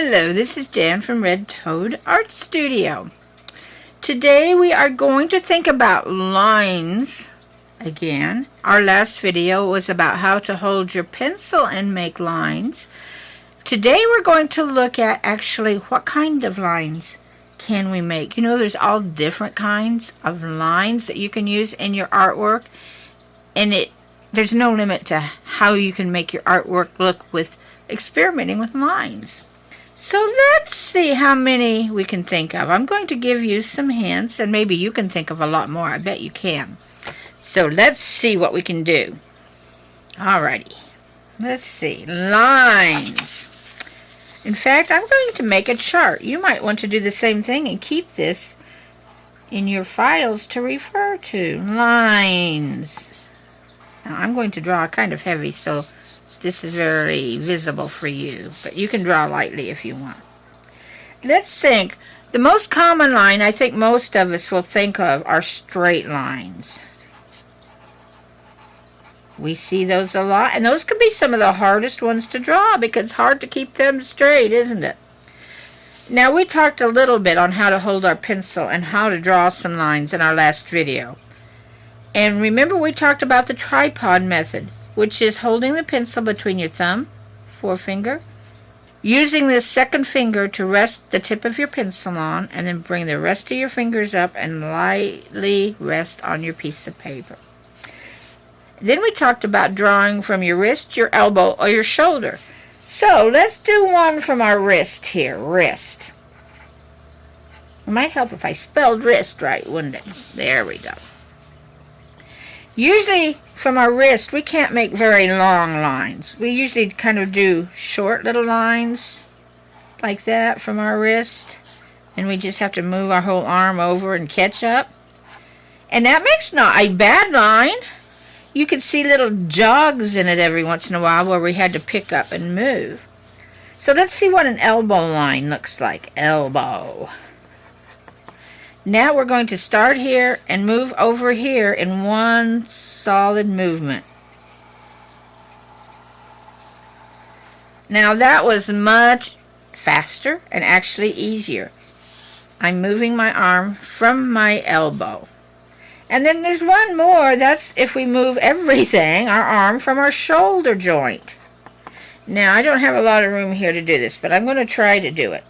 Hello, this is Jan from Red Toad Art Studio. Today we are going to think about lines again. Our last video was about how to hold your pencil and make lines. Today we're going to look at actually what kind of lines can we make. You know, there's all different kinds of lines that you can use in your artwork, and there's no limit to how you can make your artwork look with experimenting with lines. So let's see how many we can think of. I'm going to give you some hints, and maybe you can think of a lot more. I bet you can. So let's see what we can do. Alrighty. Let's see. Lines. In fact, I'm going to make a chart. You might want to do the same thing and keep this in your files to refer to. Lines. Now, I'm going to draw kind of heavy, so this is very visible for you, but you can draw lightly if you want. Let's think. The most common line I think most of us will think of are straight lines. We see those a lot, and those can be some of the hardest ones to draw because it's hard to keep them straight, isn't it? Now, we talked a little bit on how to hold our pencil and how to draw some lines in our last video. And remember, we talked about the tripod method, which is holding the pencil between your thumb, forefinger, using this second finger to rest the tip of your pencil on, and then bring the rest of your fingers up and lightly rest on your piece of paper. Then we talked about drawing from your wrist, your elbow, or your shoulder. So let's do one from our wrist here, wrist. It might help if I spelled wrist right, wouldn't it? There we go. Usually from our wrist, we can't make very long lines. We usually kind of do short little lines like that from our wrist. And we just have to move our whole arm over and catch up. And that makes not a bad line. You can see little jogs in it every once in a while where we had to pick up and move. So let's see what an elbow line looks like. Elbow. Now we're going to start here and move over here in one solid movement. Now that was much faster and actually easier. I'm moving my arm from my elbow. And then there's one more. That's if we move everything, our arm, from our shoulder joint. Now I don't have a lot of room here to do this, but I'm going to try to do it.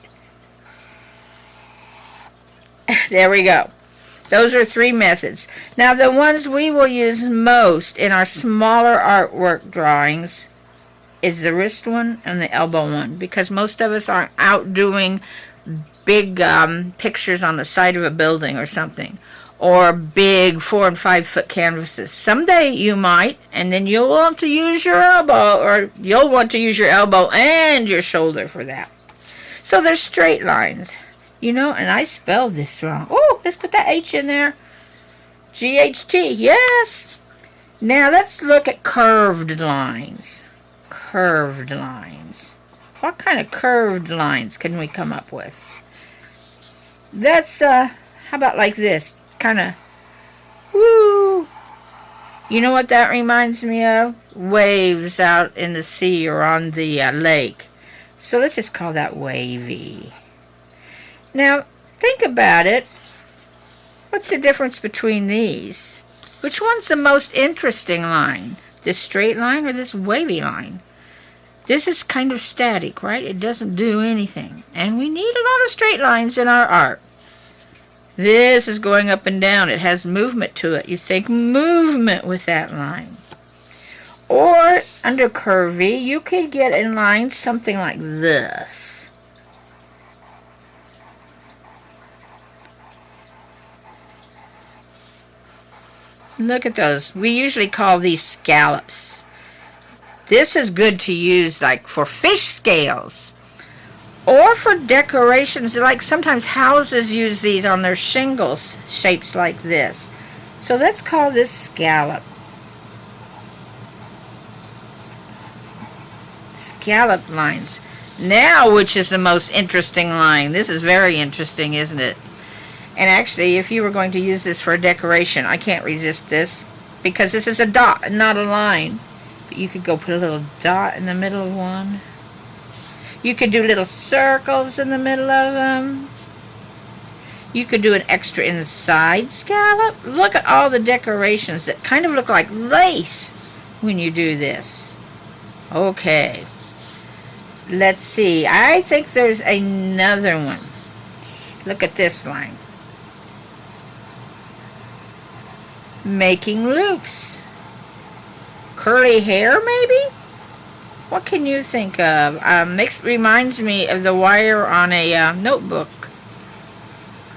There we go. Those are 3 methods. Now the ones we will use most in our smaller artwork drawings is the wrist one and the elbow one, because most of us aren't out doing big pictures on the side of a building or something, or big 4 and 5 foot canvases. Someday you might, and then you'll want to use your elbow, or you'll want to use your elbow and your shoulder for that. So there's straight lines. You know, and I spelled this wrong. Oh, let's put that H in there. G-H-T, yes. Now let's look at curved lines. Curved lines. What kind of curved lines can we come up with? That's, how about like this? Kind of, woo. You know what that reminds me of? Waves out in the sea or on the lake. So let's just call that wavy. Now, think about it. What's the difference between these? Which one's the most interesting line? This straight line or this wavy line? This is kind of static, right? It doesn't do anything. And we need a lot of straight lines in our art. This is going up and down. It has movement to it. You think movement with that line. Or, under curvy, you could get in lines something like this. Look at those. We usually call these scallops. This is good to use like for fish scales or for decorations. Like sometimes houses use these on their shingles, shapes like this. So let's call this scallop. Scallop lines. Now, which is the most interesting line? This is very interesting, isn't it? And actually, if you were going to use this for a decoration, I can't resist this because this is a dot, not a line. But you could go put a little dot in the middle of one. You could do little circles in the middle of them. You could do an extra inside scallop. Look at all the decorations that kind of look like lace when you do this. Okay. Let's see. I think there's another one. Look at this line. Making loops. Curly hair, maybe? What can you think of? Reminds me of the wire on a notebook.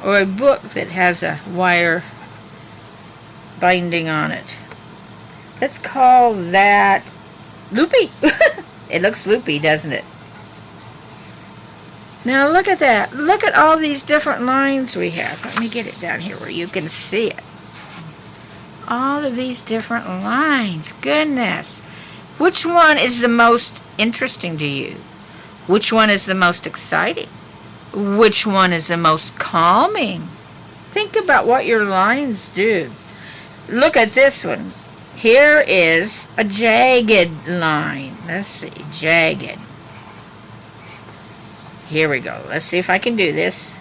Or a book that has a wire binding on it. Let's call that loopy. It looks loopy, doesn't it? Now look at that. Look at all these different lines we have. Let me get it down here where you can see it. All of these different lines. Goodness. Which one is the most interesting to you? Which one is the most exciting? Which one is the most calming? Think about what your lines do. Look at this one. Here is a jagged line. Let's see, jagged. Here we go. Let's see if I can do this.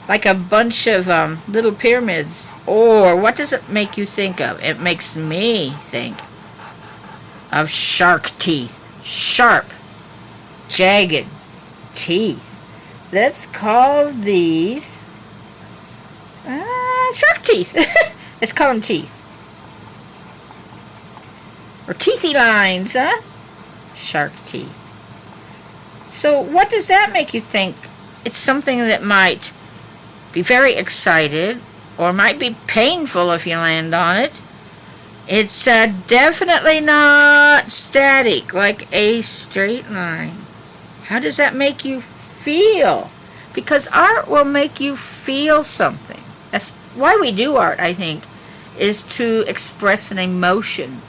Like a bunch of little pyramids. Or what does it make you think of? It makes me think of shark teeth. Sharp, jagged teeth. Let's call these shark teeth. Let's call them teeth. Or teethy lines, huh? Shark teeth. So what does that make you think? It's something that might be very excited or might be painful if you land on it. It's definitely not static like a straight line. How does that make you feel? Because art will make you feel something. That's why we do art, I think, is to express an emotion.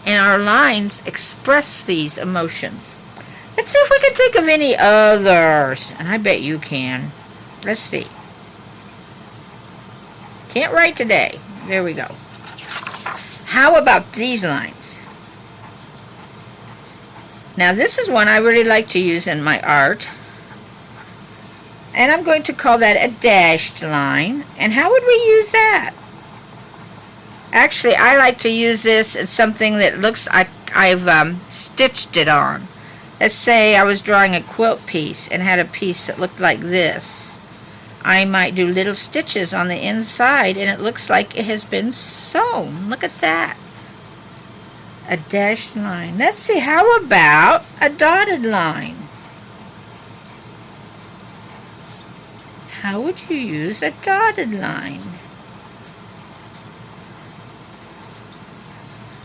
And our lines express these emotions. Let's see if we can think of any others. And I bet you can. Let's see. Can't write today. There we go. How about these lines? Now this is one I really like to use in my art. And I'm going to call that a dashed line. And how would we use that? Actually, I like to use this as something that looks like I've stitched it on. Let's say I was drawing a quilt piece and had a piece that looked like this. I might do little stitches on the inside and it looks like it has been sewn. Look at that. A dashed line. Let's see, how about a dotted line? How would you use a dotted line?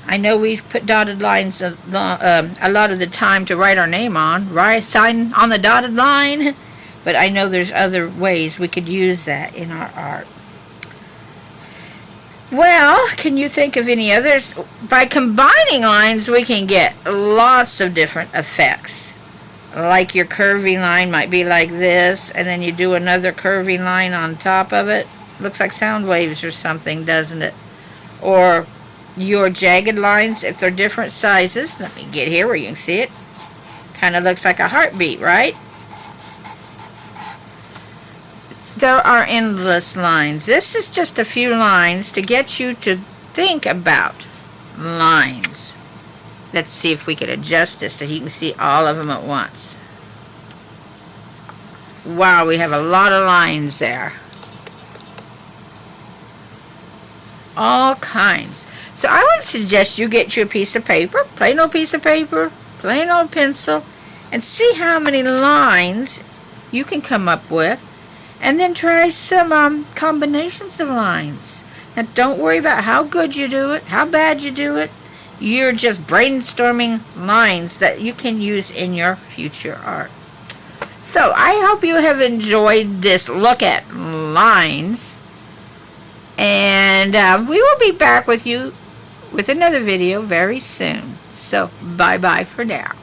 I know we put dotted lines a lot of the time to write our name on, right? Sign on the dotted line. But I know there's other ways we could use that in our art. Well, can you think of any others? By combining lines, we can get lots of different effects. Like your curvy line might be like this, and then you do another curvy line on top of it. Looks like sound waves or something, doesn't it? Or your jagged lines, if they're different sizes. Let me get here where you can see it. Kind of looks like a heartbeat, right? There are endless lines. This is just a few lines to get you to think about lines. Let's see if we can adjust this so you can see all of them at once. Wow, we have a lot of lines there. All kinds. So I would suggest you get you a piece of paper, plain old piece of paper, plain old pencil, and see how many lines you can come up with. And then try some combinations of lines. Now don't worry about how good you do it, how bad you do it. You're just brainstorming lines that you can use in your future art. So I hope you have enjoyed this look at lines. And we will be back with you with another video very soon. So bye-bye for now.